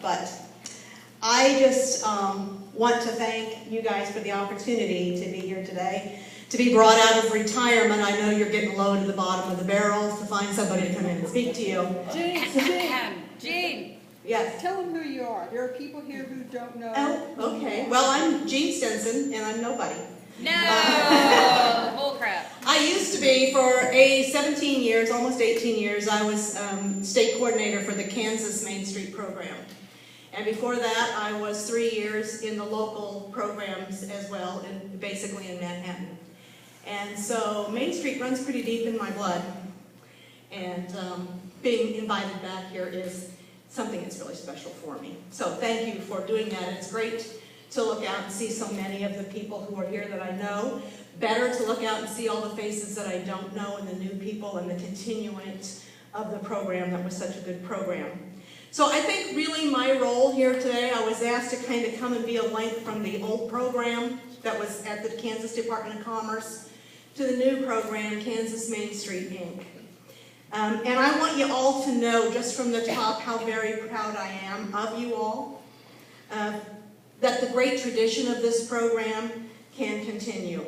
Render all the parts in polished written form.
but I just want to thank you guys for the opportunity to be here today. To be brought out of retirement, I know you're getting low to the bottom of the barrel to find somebody to come in and speak to you. Jeanne. Yes. Tell them who you are. There are people here who don't know. Oh, okay. Well, I'm Jeanne Stinson, and I'm nobody. No, bull crap. I used to be, for 17 years, almost 18 years, I was state coordinator for the Kansas Main Street program. And before that, I was 3 years in the local programs as well, basically in Manhattan. And so Main Street runs pretty deep in my blood. And being invited back here is something that's really special for me. So thank you for doing that. It's great to look out and see so many of the people who are here that I know. Better to look out and see all the faces that I don't know and the new people and the continuance of the program that was such a good program. So I think really my role here today, I was asked to kind of come and be a link from the old program that was at the Kansas Department of Commerce to the new program, Kansas Main Street, Inc. And I want you all to know, just from the top, how very proud I am of you all, that the great tradition of this program can continue.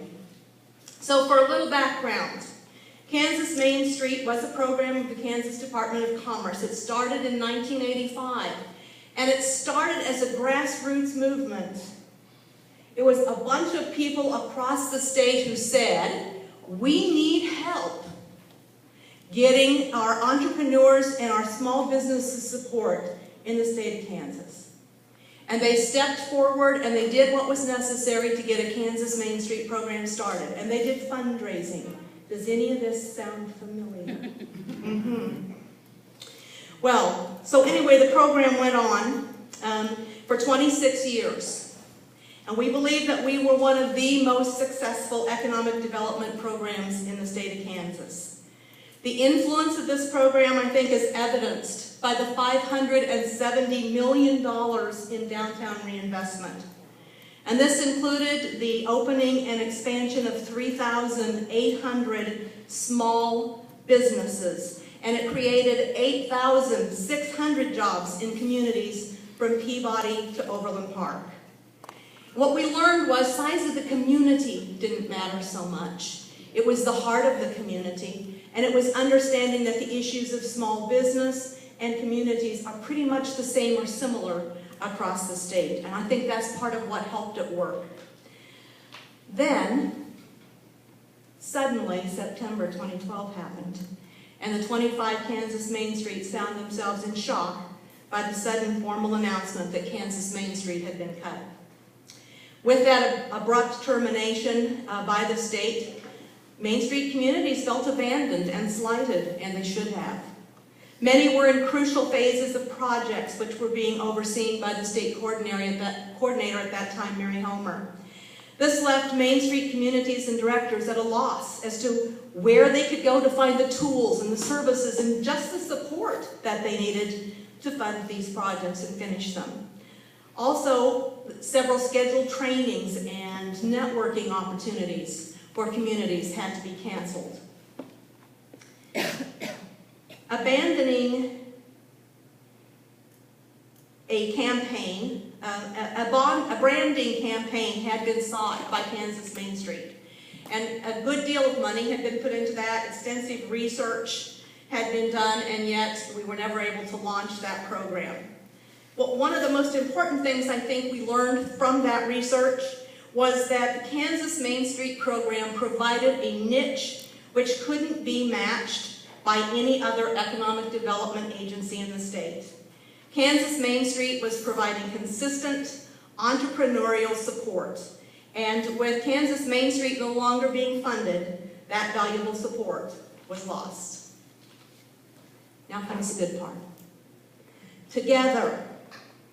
So for a little background, Kansas Main Street was a program of the Kansas Department of Commerce. It started in 1985, and it started as a grassroots movement. It was a bunch of people across the state who said, we need help getting our entrepreneurs and our small businesses support in the state of Kansas. And they stepped forward and they did what was necessary to get a Kansas Main Street program started. And they did fundraising. Does any of this sound familiar? Well, so anyway, the program went on for 26 years. And we believe that we were one of the most successful economic development programs in the state of Kansas. The influence of this program, I think, is evidenced by the $570 million in downtown reinvestment. And this included the opening and expansion of 3,800 small businesses. And it created 8,600 jobs in communities from Peabody to Overland Park. What we learned was size of the community didn't matter so much. It was the heart of the community. And it was understanding that the issues of small business and communities are pretty much the same or similar across the state. And I think that's part of what helped it work. Then, suddenly, September 2012 happened. And the 25 Kansas Main Streets found themselves in shock by the sudden formal announcement that Kansas Main Street had been cut. With that abrupt termination by the state, Main Street communities felt abandoned and slighted, and they should have. Many were in crucial phases of projects which were being overseen by the state coordinator at that time, Mary Homer. This left Main Street communities and directors at a loss as to where they could go to find the tools and the services and just the support that they needed to fund these projects and finish them. Also, several scheduled trainings and networking opportunities for communities had to be canceled. Abandoning a campaign, a branding campaign had been sought by Kansas Main Street. And a good deal of money had been put into that, extensive research had been done, and yet we were never able to launch that program. Well, one of the most important things I think we learned from that research was that the Kansas Main Street program provided a niche which couldn't be matched by any other economic development agency in the state. Kansas Main Street was providing consistent entrepreneurial support, and with Kansas Main Street no longer being funded, that valuable support was lost. Now comes the good part. Together,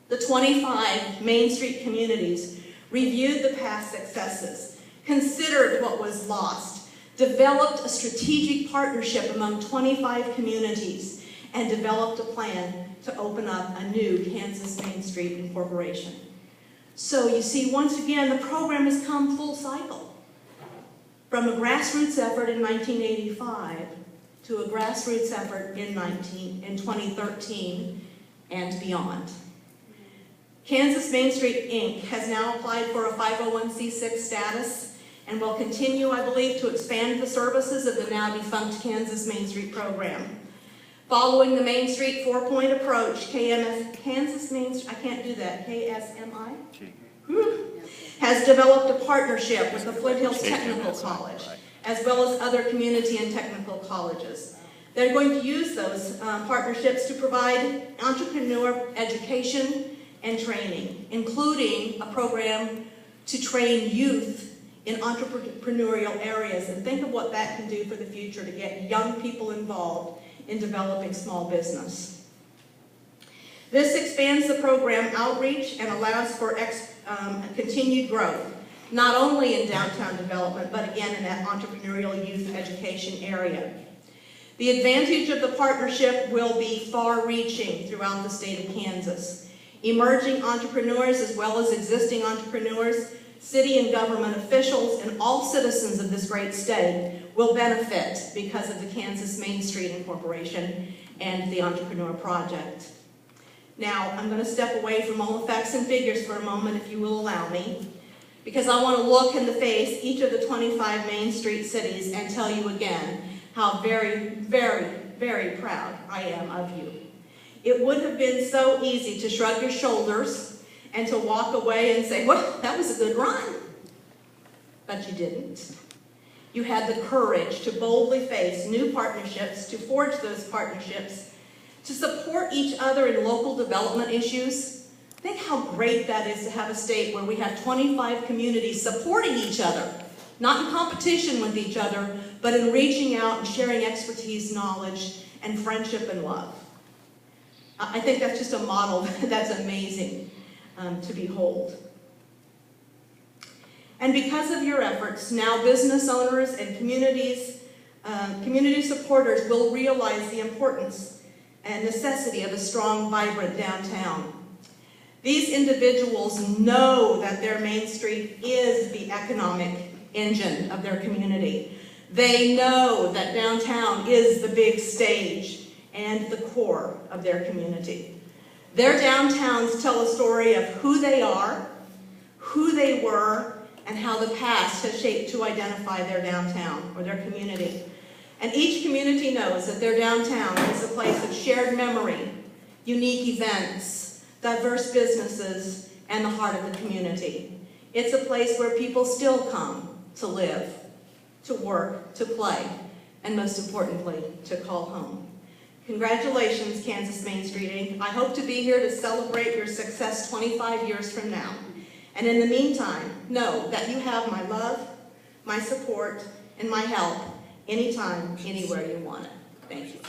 the 25 Main Street communities reviewed the past successes, considered what was lost, developed a strategic partnership among 25 communities, and developed a plan to open up a new Kansas Main Street Incorporation. So you see, once again, the program has come full cycle. From a grassroots effort in 1985 to a grassroots effort in 2013 and beyond. Kansas Main Street, Inc. has now applied for a 501c6 status and will continue, I believe, to expand the services of the now defunct Kansas Main Street program. Following the Main Street 4-point approach, Kansas Main Street, I can't do that, KSMI, has developed a partnership with the Flint Hills Technical College, as well as other community and technical colleges. They're going to use those partnerships to provide entrepreneur education and training, including a program to train youth in entrepreneurial areas. And think of what that can do for the future to get young people involved in developing small business. This expands the program outreach and allows for continued growth, not only in downtown development, but again in that entrepreneurial youth education area. The advantage of the partnership will be far-reaching throughout the state of Kansas. Emerging entrepreneurs as well as existing entrepreneurs, city and government officials, and all citizens of this great state will benefit because of the Kansas Main Street Incorporation and the Entrepreneur Project. Now, I'm going to step away from all the facts and figures for a moment, if you will allow me, because I want to look in the face each of the 25 Main Street cities and tell you again how very, very, very proud I am of you. It would have been so easy to shrug your shoulders and to walk away and say, well, that was a good run. But you didn't. You had the courage to boldly face new partnerships, to forge those partnerships, to support each other in local development issues. Think how great that is to have a state where we have 25 communities supporting each other, not in competition with each other, but in reaching out and sharing expertise, knowledge, and friendship and love. I think that's just a model that's amazing to behold. And because of your efforts, now business owners and community supporters will realize the importance and necessity of a strong, vibrant downtown. These individuals know that their Main Street is the economic engine of their community. They know that downtown is the big stage and the core of their community. Their downtowns tell a story of who they are, who they were, and how the past has shaped to identify their downtown or their community. And each community knows that their downtown is a place of shared memory, unique events, diverse businesses, and the heart of the community. It's a place where people still come to live, to work, to play, and most importantly, to call home. Congratulations, Kansas Main Street, Inc. I hope to be here to celebrate your success 25 years from now. And in the meantime, know that you have my love, my support, and my help anytime, anywhere you want it. Thank you.